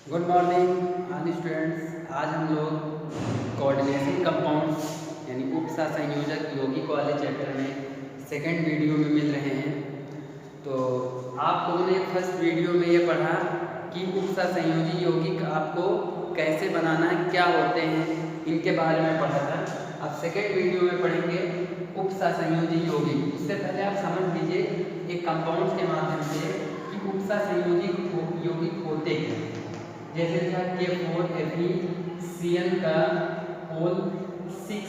Good morning आदि students. आज हम लोग कोऑर्डिनेशन कंपाउंड्स यानी उपसहसंयोजक यौगिक वाले चैप्टर में सेकंड वीडियो में मिल रहे हैं। तो आप लोगों ने फर्स्ट वीडियो में ये पढ़ा कि उपसहसंयोजी यौगिक आपको कैसे बनाना है, क्या होते हैं, इनके बारे में पढ़ा था। अब सेकंड वीडियो में पढ़ेंगे उपसहसंयोजी यौगिक। उससे पहले आप समझ लीजिए एक कंपाउंड्स के माध्यम से कि उपसहसंयोजी यौगिक होते हैं। जैसे था K4Fe का होल 6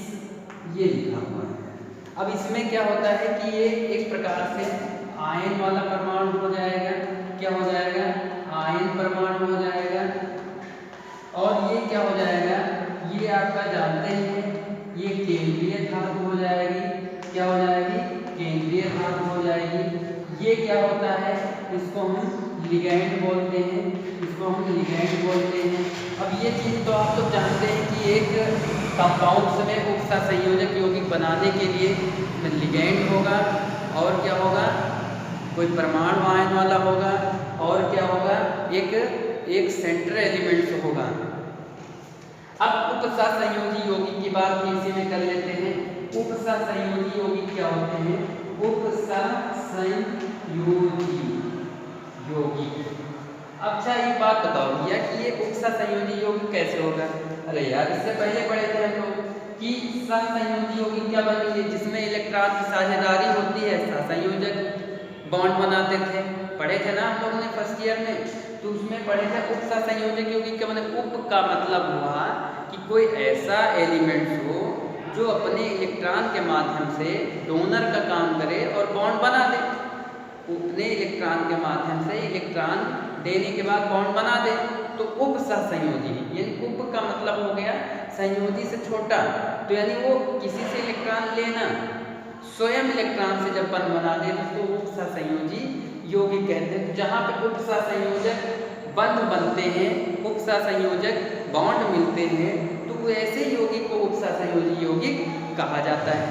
ये लिखा हुआ है। अब इसमें क्या होता है कि ये एक प्रकार से आयन वाला परमाणु हो जाएगा। क्या हो जाएगा? आयन परमाणु हो जाएगा। और ये क्या हो जाएगा? ये आपका जानते हैं, ये केंद्रीय धातु हो जाएगी। क्या हो जाएगी? केंद्रीय धातु हो जाएगी। ये क्या होता है? इसको हम लिगैंड बोलते हैं। इसको हम लिगैंड बोलते हैं। अब ये चीज़ तो आप लोग जानते हैं कि एक कंपाउंड्स में उपसहसंयोजक यौगिक बनाने के लिए लिगैंड होगा और क्या होगा? कोई परमाणु आयन वाला होगा और क्या होगा? एक सेंट्रल एलिमेंट्स होगा। अब उपसहसंयोजी यौगिक की बात इसी में कर लेते हैं। उपसहसंयोजी यौगिक क्या होते हैं? उपसहसंयोजी यौगिक। अच्छा एक बात बताओ भैया कि ये उपसहसंयोजी यौगिक कैसे होगा? अरे यार इससे पहले पढ़े थे हम लोग कि सहसंयोजी यौगिक क्या बनेंगे? जिसमें इलेक्ट्रॉन की साझेदारी होती है, सहसंयोजक बॉन्ड बनाते थे। पढ़े थे ना हम लोगों ने फर्स्ट ईयर में। तो उसमें पढ़े थे उपसहसंयोजक यौगिक क्या बने? उप का मतलब हुआ कि कोई ऐसा एलिमेंट हो जो अपने इलेक्ट्रॉन के माध्यम से डोनर का काम करे और बॉन्ड बना दे। अपने इलेक्ट्रॉन के माध्यम से इलेक्ट्रॉन देने के बाद बॉन्ड बना दे तो उपसहसंयोजी। यानी उप का मतलब हो गया संयोजी से छोटा। तो यानी वो किसी से इलेक्ट्रॉन लेना, स्वयं इलेक्ट्रॉन से जब बंध बना दे तो उपसहसंयोजी यौगिक कहते हैं। जहाँ पे उपसहसंयोजक बंध बनते हैं, उपसहसंयोजक बॉन्ड मिलते हैं, तो ऐसे यौगिक को उपसहसंयोजी यौगिक कहा जाता है।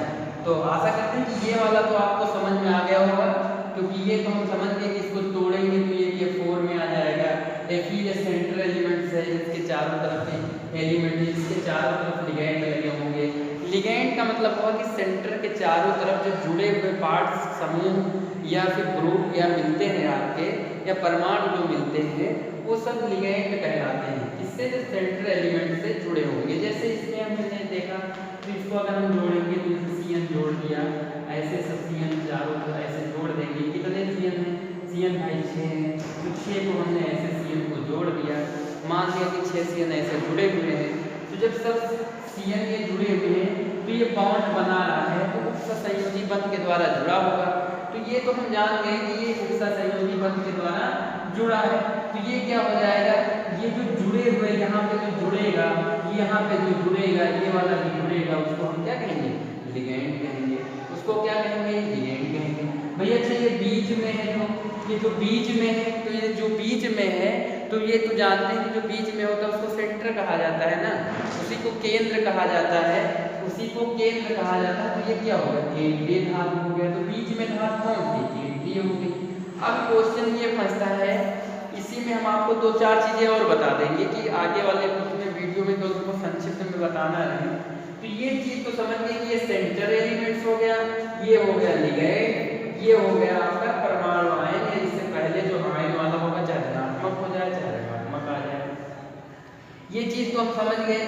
तो आशा करते हैं कि ये वाला तो आपको समझ में आ गया होगा, क्योंकि ये तो हम समझ गए कि इसको तोड़ेंगे तो ये 4 में आ जाएगा। Fe ये सेंट्रल एलिमेंट्स है, इसके चारों तरफ एलिमेंट, इसके चारों तरफ लिगैंड लगे होंगे। लिगैंड का मतलब हुआ कि सेंटर के चारों तरफ जो जुड़े हुए पार्ट्स, समूह या फिर ग्रुप या मिलते हैं आपके, या परमाणु जो मिलते हैं, वो सब लिगैंड कहलाते हैं। इससे जो सेंट्रल एलिमेंट से जुड़े होंगे। जैसे इसमें हमने देखा तो इसको अगर हम जोड़ेंगे तो CN जोड़ दिया, ऐसे सब CN चारों ऐसे जोड़ देंगे। कितने CN हैं? CN भाई 6 हैं। तो 6 को हमने ऐसे CN को जोड़ दिया। मान लिया कि 6 CN ऐसे जुड़े हुए हैं। तो जब सब CN ये जुड़े हुए हैं तो ये बॉन्ड बना रहा है, तो उपसहसंयोजी बंध के द्वारा जुड़ा होगा। तो ये तो हम जान गए कि ये उपसहसंयोजी बंध के द्वारा जुड़ा है। तो ये क्या हो जाएगा? ये जो जुड़े हुए यहाँ पे जो जुड़ेगा, यहाँ पे जो जुड़ेगा, ये वाला जो जुड़ेगा, उसको हम क्या कहेंगे? लिगैंड कहेंगे। उसको क्या कहेंगे? लिगैंड कहेंगे। भैया अच्छा ये बीच में है, ये जो बीच में है, तो ये जो बीच में है तो ये तो जानते हैं कि जो बीच में होता है उसको सेंटर कहा जाता है ना, उसी को केंद्र कहा जाता है, उसी को केंद्र कहा जाता है। तो ये क्या होगा? केंद्रीय धातु हो गया। तो बीच में धातु कौन सी? केंद्रीय हो गई। अब क्वेश्चन ये फंसता है, इसी में हम आपको 2-4 चीजें और बता देंगे कि आगे वाले वीडियो में तो उसको संक्षिप्त में बताना है। तो ये चीज तो समझ गए कि ये सेंट्रल एलिमेंट्स हो गया, ये हो गया लिगैंड, ये हो गया आपका परमाणु आयन। इससे पहले जो आयन वाला होगा चाहे धनात्मक हो जाए चाहे ऋणात्मक आ जाए। ये चीज तो हम समझ गए।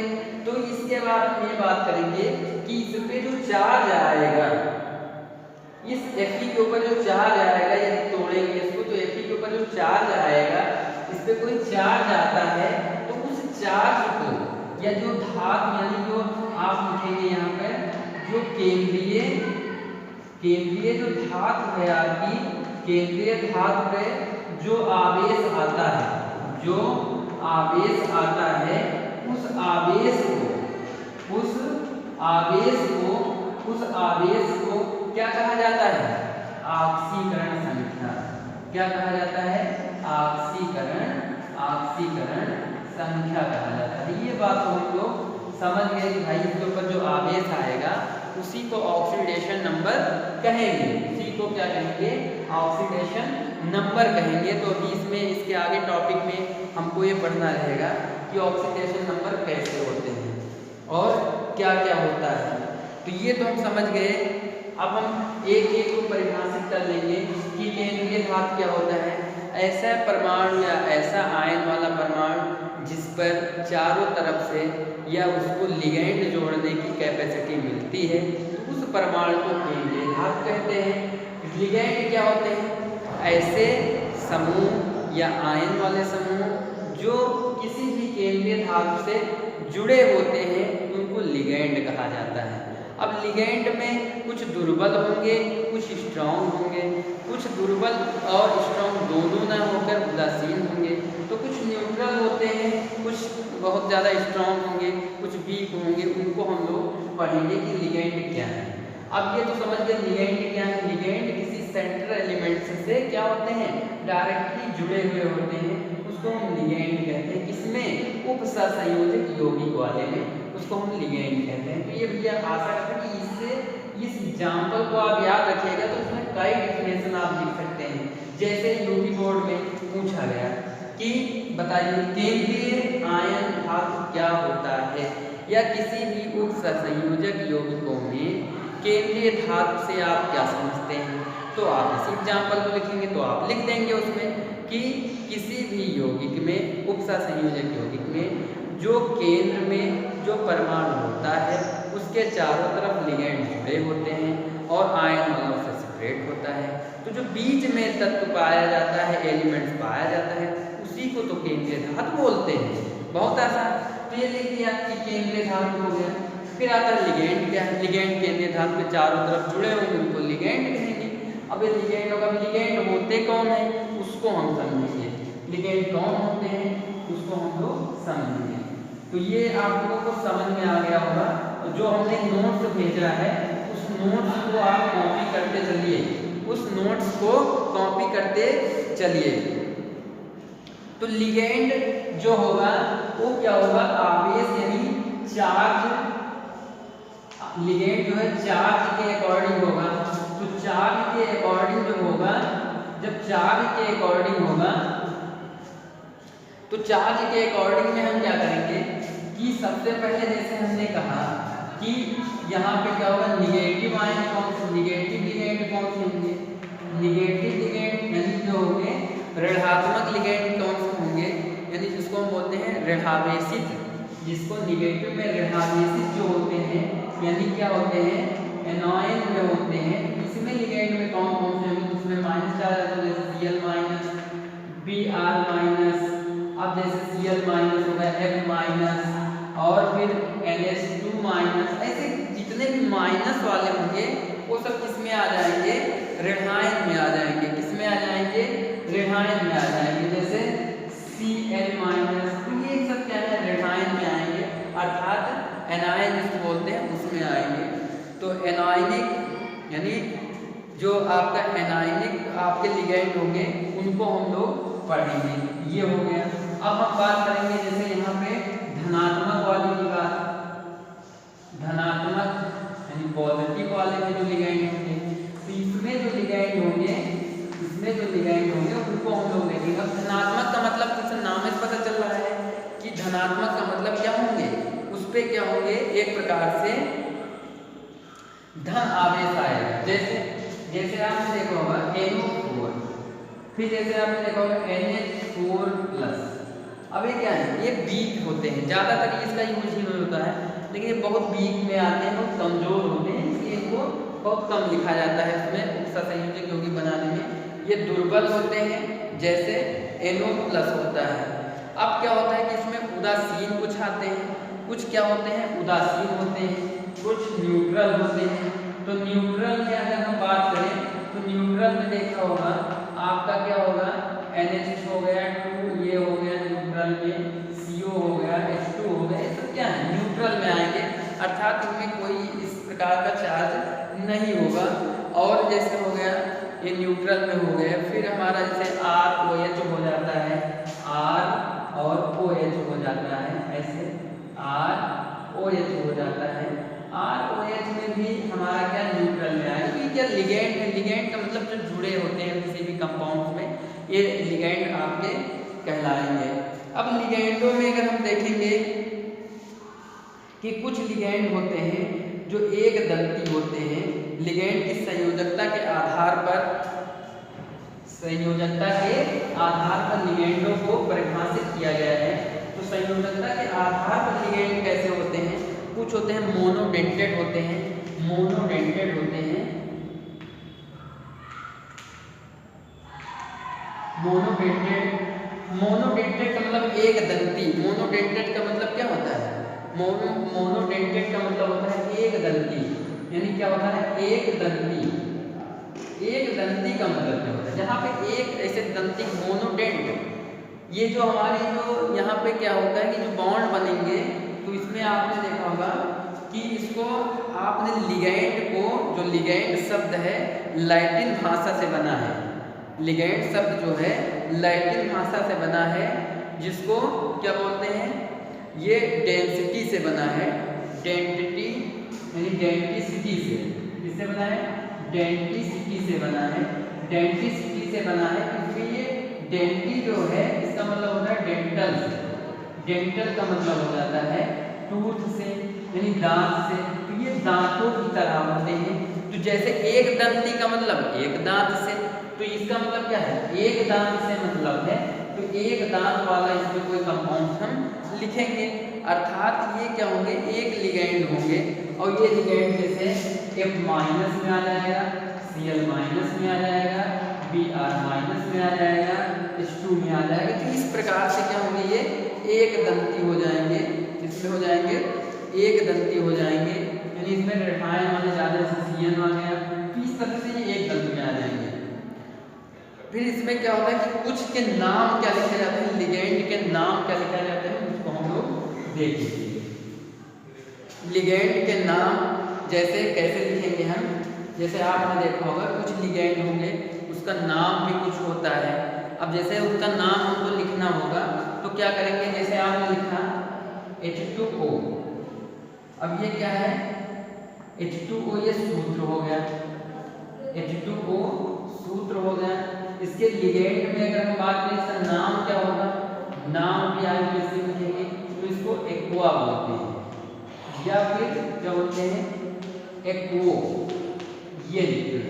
तो इसके बाद हम ये बात करेंगे कि इस पे जो चार्ज आएगा, इस Fe के ऊपर जो चार्ज आएगा, यदि तोड़ेंगे इसको तो Fe के ऊपर जो चार्ज आएगा, इस पे कोई चार्ज आता है तो उस चार्ज को या जो धातु, यानी जो आप लिखेंगे यहाँ पे जो केंद्रीय जो धातु है आपकी, केंद्रीय धातु पे जो आवेश आता है, जो आवेश आता है, उस आवेश को क्या कहा जाता है? ऑक्सीकरण संख्या। क्या कहा जाता है? ऑक्सीकरण संख्या कहा जाता है। ये बात तो हम लोग समझ गए कि भाई इसके ऊपर जो आवेश आएगा उसी को ऑक्सीडेशन नंबर कहेंगे। उसी को क्या कहेंगे? ऑक्सीडेशन नंबर कहेंगे। तो अभी इसमें इसके आगे टॉपिक में हमको ये पढ़ना रहेगा कि ऑक्सीडेशन नंबर कैसे होते हैं और क्या क्या होता है। तो ये तो हम समझ गए। अब हम एक एक को परिभाषित कर लेंगे कि केंद्रीय धातु क्या होता है। ऐसा परमाणु या ऐसा आयन वाला परमाणु जिस पर चारों तरफ से या उसको लिगैंड जोड़ने की कैपेसिटी मिलती है, तो उस परमाणु को केंद्रीय धातु कहते हैं। लिगैंड क्या होते हैं? ऐसे समूह या आयन वाले समूह जो किसी भी केंद्रीय धातु से जुड़े होते हैं, उनको लिगैंड कहा जाता है। अब लिगैंड में कुछ दुर्बल होंगे, कुछ स्ट्रॉन्ग होंगे, कुछ दुर्बल और स्ट्रॉन्ग दोनों ना होकर उदासीन होंगे, तो कुछ न्यूट्रल होते हैं, कुछ बहुत ज़्यादा स्ट्रॉन्ग होंगे, कुछ वीक होंगे। उनको हम लोग पढ़ेंगे कि लिगैंड क्या है। अब ये तो समझ गए लिगैंड क्या है। लिगैंड किसी सेंट्रल एलिमेंट से क्या होते हैं? डायरेक्टली जुड़े हुए होते हैं, उसको हम लिगैंड कहते हैं। किसमें? उपसंयोजक यौगिक वाले में उसको हम लिगैंड कहते हैं। तो ये भैया आशा करते हैं कि इससे इस एग्जाम्पल को आप याद रखिएगा तो इसमें कई डिफिनेशन आप लिख सकते हैं। जैसे यूपी बोर्ड में पूछा गया कि बताइए केंद्रीय आयन धातु क्या होता है, या किसी भी उपसंयोजक यौगिकों में केंद्रीय धातु से आप क्या समझते हैं। तो आप इसी एग्जाम्पल को लिखेंगे तो आप लिख देंगे उसमें कि किसी भी यौगिक में, उपसंयोजक यौगिक में जो केंद्र में जो परमाणु होता है उसके चारों तरफ लिगैंड जुड़े होते हैं और आयन वाला उससे सेपरेट होता है, तो जो बीच में तत्व पाया जाता है, एलिमेंट्स पाया जाता है, उसी को तो केंद्रीय धातु बोलते हैं। बहुत आसान। तो ये लिख दिया कि केंद्रीय धातु हो गया। फिर आता है लिगैंड क्या है। लिगैंड केंद्रीय धातु के चारों तरफ जुड़े होंगे, उनको लिगैंड कहेंगे। अब ये लिगैंड होगा, लिगैंड होते कौन है उसको हम समझेंगे। लिगैंड कौन होते हैं उसको हम लोग समझेंगे। तो ये आप लोगों को समझ में आ गया होगा। और जो हमने नोट्स भेजा है उस नोट्स को आप कॉपी करते चलिए, उस नोट्स को कॉपी करते चलिए। तो लिगैंड जो होगा वो क्या होगा? आवेश यानी चार्ज। लिगैंड जो है चार्ज के अकॉर्डिंग होगा। तो चार्ज के अकॉर्डिंग जो होगा, जब चार्ज के अकॉर्डिंग होगा तो चार्ज के अकॉर्डिंग में हम क्या करेंगे कि सबसे पहले जैसे हमने कहा कि यहाँ पे क्या होगा, निगेटिव आयन कौन से, निगेटिव लिगैंड कौन से होंगे? निगेटिव लिगैंड यानी जो होंगे ऋणात्मक लिगैंड कौन से होंगे, यानी जिसको हम बोलते हैं ऋणावेशित, जिसको निगेटिव में ऋणावेशित जो होते हैं यानी क्या होते हैं, एनॉयन जो होते हैं। इसमें लिगैंड में कौन कौन से होंगे? इसमें माइनस चार्ज है, जैसे Cl माइनस, Br माइनस, अब जैसे Cl माइनस होगा F माइनस और फिर NH2 माइनस। ऐसे जितने भी माइनस वाले होंगे वो सब किसमें आ जाएंगे? ऋणायन में आ जाएंगे। किसमें आ जाएंगे? ऋणायन में आ जाएंगे। जैसे Cl माइनस, तो ये सब क्या है? ऋणायन में आएंगे, अर्थात एनायन जिसको बोलते हैं उसमें आएंगे। तो एनायनिक यानी जो आपका एनायनिक आपके लिगैंड होंगे उनको हम लोग पढ़ेंगे। ये हो गया। अब हम बात करेंगे जैसे यहाँ पे धनात्मक वाले की बात, धनात्मक यानी पॉजिटिव वाले में जो लिगैंड होंगे, तो इसमें जो लिगैंड होंगे, इसमें जो लिगैंड होंगे उनको हम लोग देखेंगे। अब धनात्मक का मतलब जैसे नाम से पता चल रहा है कि धनात्मक का मतलब क्या होंगे, उस पे क्या होंगे, एक प्रकार से धन आवेश आएगा। जैसे आपने देखा होगा NO4, फिर जैसे आपने देखा होगा NH4+। अब ये क्या है? ये वीक होते हैं, ज़्यादातर इसका यूज ही नहीं होता है, लेकिन ये बहुत वीक में आते हैं, बहुत कमज़ोर होते हैं, इसलिए इनको बहुत कम लिखा जाता है इसमें उपसंयोजक यौगिक बनाने में। ये दुर्बल होते हैं, जैसे NO+ होता है। अब क्या होता है कि इसमें उदासीन कुछ आते हैं, कुछ क्या होते हैं? उदासीन होते हैं, कुछ न्यूट्रल होते हैं। तो न्यूट्रल में अगर हम बात करें तो न्यूट्रल में देखा होगा आपका क्या होगा, NH हो गया 2, ये हो गया न्यूट्रल में, CO हो गया, H2 हो गया, ये सब क्या है? न्यूट्रल में आएंगे, अर्थात इनमें कोई इस प्रकार का चार्ज नहीं होगा। और जैसे हो गया ये न्यूट्रल में हो गया, फिर हमारा जैसे ROH हो जाता है, R और OH हो जाता है, ऐसे ROH हो जाता है। ROH में भी हमारा क्या न्यूट्रल में आएगा। तो क्या लिगैंड है, लिगैंड का मतलब जो जुड़े होते हैं किसी भी कंपाउंड में ये लिगैंड आपके कहलाएंगे। अब लिगैंडों में अगर हम देखेंगे कि कुछ लिगैंड होते हैं जो एक दंती होते हैं। लिगैंड की संयोजकता के आधार पर लिगैंडों को परिभाषित किया गया है। तो संयोजकता के आधार पर लिगैंड कैसे होते हैं? कुछ होते हैं मोनोडेंटेड होते हैं। मोनोडेंटेड का मतलब एक दंती। मोनोडेंटेड का मतलब क्या होता है? मोनोडेंटेड का मतलब होता है एक दंती, यानी क्या होता है? एक दंती। एक दंती का मतलब क्या होता है? जहाँ पे एक ऐसे दंती मोनोडेंट, ये जो हमारे जो यहाँ पे क्या होता है कि जो बॉन्ड बनेंगे, तो इसमें आपने देखा होगा कि इसको आपने लिगैंड को, जो लिगैंड शब्द है लैटिन भाषा से बना है। लिगैंड शब्द जो है लैटिन भाषा से बना है, जिसको क्या बोलते हैं? ये डेंसिटी से बना है। डेंसिटी यानी डेंटिसिटी से, किससे बना है? डेंटिसिटी से बना है। डेंटिसिटी से बना है क्योंकि ये डेंटी जो है इसका मतलब होता है डेंटल से। डेंटल का मतलब हो जाता है टूथ से, यानी दांत से। तो ये दांतों की तरह होते हैं। तो जैसे एक दंती का मतलब एक दांत से, तो इसका मतलब क्या है? एक दांत से मतलब है, तो एक दांत वाला इसमें कोई कंपाउंड हम लिखेंगे। अर्थात ये क्या होंगे? एक लिगैंड होंगे, और ये लिगैंड जैसे F- में आ जाएगा, Cl- में आ जाएगा, Br- में आ जाएगा, H2 में आ जाएगा। तो इस प्रकार से क्या होंगे? ये एक दंती हो जाएंगे। इसमें हो जाएंगे एक दंती हो जाएंगे, यानी इसमें रेफाइन वाले ज़्यादा, जैसे Cn आ गया। तो इस तरह से ये एक दंत में आ जाएंगे। फिर इसमें क्या होता है कि कुछ के नाम क्या लिखे जाते हैं? लिगैंड के नाम क्या लिखे जाते हैं उसको हम लोग देखेंगे। लिगैंड के नाम जैसे कैसे लिखेंगे हम? जैसे आपने देखा होगा कुछ लिगैंड होंगे उसका नाम भी कुछ होता है। अब जैसे उसका नाम हमको लिखना होगा तो क्या करेंगे? जैसे आपने लिखा H2O, अब ये क्या है? H2O ये सूत्र हो गया। H2O सूत्र हो गया। इसके लिगैंड में अगर हम बात करें इसका नाम क्या होगा? नाम भी आगे कैसे लिखेंगे? तो इसको एक्वा बोलते हैं, या फिर क्या बोलते हैं? एक्वो, ये लिखते हैं।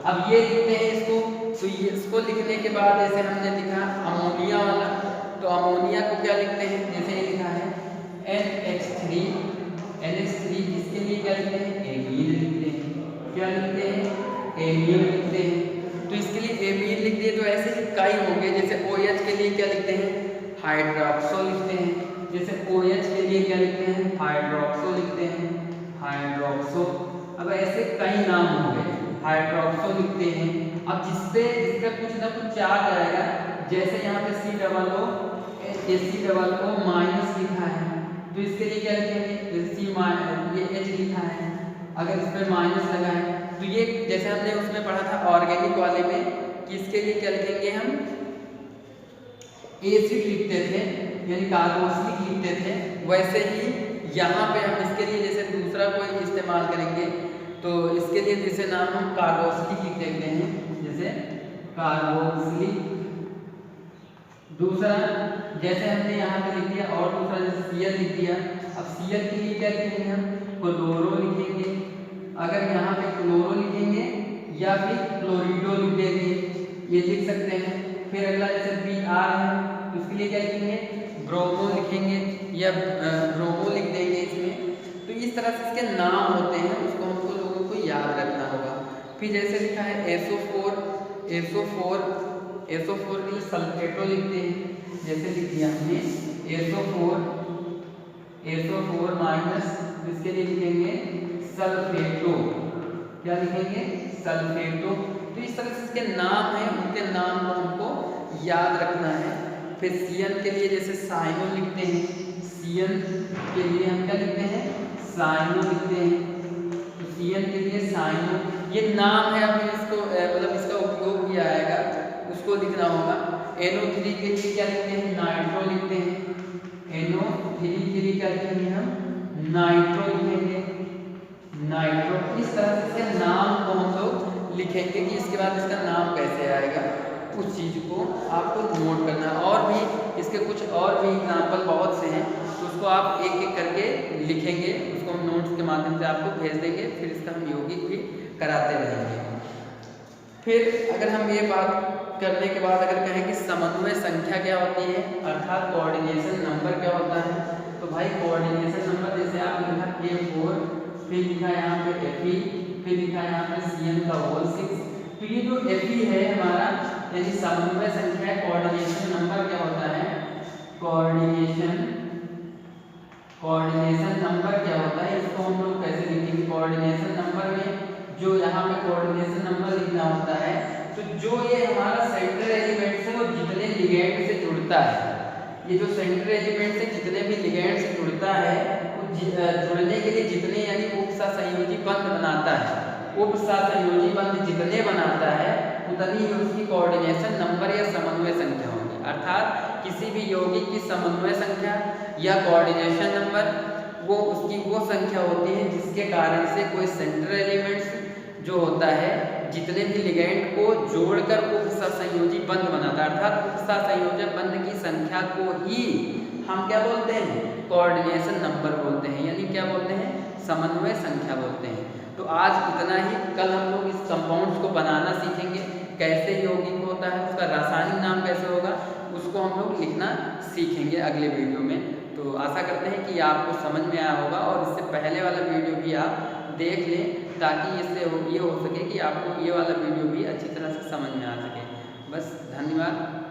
अब ये लिखते हैं इसको, तो ये इसको लिखने के बाद जैसे हमने लिखा अमोनिया वाला, तो अमोनिया को क्या लिखते हैं? जैसे ये लिखा है NH3, इसके लिए क्या लिखते हैं? एमीन लिखते हैं। क्या लिखते हैं? एमीन लिखते हैं। तो इसके लिए एमीन लिख दिए। तो ऐसे ही कई होंगे। जैसे OH के लिए क्या लिखते हैं? हाइड्रोक्सो लिखते हैं। जैसे OH के लिए क्या लिखते हैं? हाइड्रोक्सो लिखते हैं, हाइड्रोक्सो। अब ऐसे कई नाम होंगे, हाइड्रोक्सो लिखते हैं। अब जिसपे इसका कुछ ना कुछ चार्ज आएगा, जैसे यहाँ पे COO माइनस लिखा है, तो इसके लिए क्या लिखेंगे? ये H लिखा है, अगर इस पर माइनस लगा है तो ये, जैसे हमने उसमें पढ़ा था ऑर्गेनिक वाले में कि इसके लिए क्या लिखेंगे? हम एसिड लिखते थे, यानी कार्बोक्सिलिक लिखते थे। वैसे ही यहाँ पे हम इसके लिए जैसे दूसरा कोई इस्तेमाल करेंगे, तो इसके लिए जैसे नाम हम कार्बोक्सिलिक लिख देते हैं, जैसे कार्बोक्सिलिक। दूसरा जैसे हमने यहाँ पे लिख दिया, और दूसरा जैसे Cl लिख दिया। अब Cl के लिए क्या लिखेंगे? हम क्लोरो लिखेंगे। अगर यहाँ पे क्लोरो लिखेंगे या फिर क्लोरिडो लिख देंगे, ये लिख सकते हैं। फिर अगला जैसे Br है, तो उसके लिए क्या लिखेंगे? ब्रोमो लिखेंगे, या ब्रोमो लिख देंगे इसमें। तो इस तरह से इसके नाम होते हैं, उसको हमको लोगों को याद रखना होगा। फिर जैसे लिखा है SO4 के लिए सल्फेटो लिखते हैं। जैसे लिख दिया हमने SO4 माइनस, इसके लिए लिखेंगे सल्फेटो। क्या लिखेंगे? सल्फेटो। तो इस तरह से इसके नाम हैं, उनके नाम को हमको याद रखना है। फिर Cn के लिए जैसे साइनो लिखते हैं, Cn के लिए हम क्या लिखते हैं? साइनो लिखते हैं। तो Cn के लिए साइनो, ये नाम है। अभी इसको मतलब इसका उपयोग भी आएगा, उसको लिखना होगा। NO3 के लिए क्या लिखते हैं? नाइट्रो लिखते हैं। NO3 के लिए क्या लिखेंगे? हम नाइट्रो लिखेंगे, नाइट्रो। इस तरह से इसके नाम को हम लोग लिखेंगे कि इसके बाद इसका नाम कैसे आएगा। उस चीज़ को आपको नोट करना है। और भी इसके कुछ और भी एग्जाम्पल बहुत से हैं, तो उसको आप एक एक करके लिखेंगे, उसको हम नोट्स के माध्यम से आपको भेज देंगे, फिर इसका हम यौगिक भी कराते रहेंगे। फिर अगर हम ये बात करने के बाद अगर कहें कि समन्वय संख्या क्या होती है, अर्थात कोऑर्डिनेशन नंबर क्या होता है, तो भाई कोऑर्डिनेशन नंबर जैसे आप लिखा K4, फिर लिखा यहाँ पे Fe, फिर लिखा यहाँ पे Cn का होल 6, तो ये जो Fe है हमारा यानी समन्वय संख्या है। कोऑर्डिनेशन नंबर क्या होता है, कोऑर्डिनेशन नंबर क्या होता है, इसको हम लोग कैसे लिखेंगे, कोऑर्डिनेशन नंबर में जो यहाँ पे कोऑर्डिनेशन नंबर लिखना होता है, तो जो ये हमारा सेंट्रल एलिमेंट से वो जितने लिगेंड से जुड़ता है, ये जो सेंट्रल एलिमेंट से जितने भी लिगेंड से जुड़ता है, जुड़ने के लिए जितने यानी उपसहसंयोजी बंध बनाता है, उपसहसंयोजी बंध जितने बनाता है उतनी ही उसकी कोऑर्डिनेशन नंबर या समन्वय संख्या होगी। अर्थात किसी भी यौगिक की समन्वय संख्या या कोऑर्डिनेशन नंबर वो उसकी वो संख्या होती है जिसके कारण से कोई सेंट्रल एलिमेंट्स जो होता है जितने भी लिगेंड को जोड़कर उपसहसंयोजी बंध बनाता है, अर्थात उपसहसंयोजक बंध की संख्या को ही हम क्या बोलते हैं, कोऑर्डिनेशन नंबर बोलते हैं, यानी क्या बोलते हैं, समन्वय संख्या बोलते हैं। तो आज इतना ही, कल हम लोग इस कंपाउंड्स को बनाना सीखेंगे, कैसे यौगिक होता है, उसका रासायनिक नाम कैसे होगा, उसको हम लोग लिखना सीखेंगे अगले वीडियो में। तो आशा करते हैं कि आपको समझ में आया होगा, और इससे पहले वाला वीडियो भी आप देख लें ताकि इससे ये हो सके कि आपको ये वाला वीडियो भी अच्छी तरह से समझ में आ सके। बस धन्यवाद।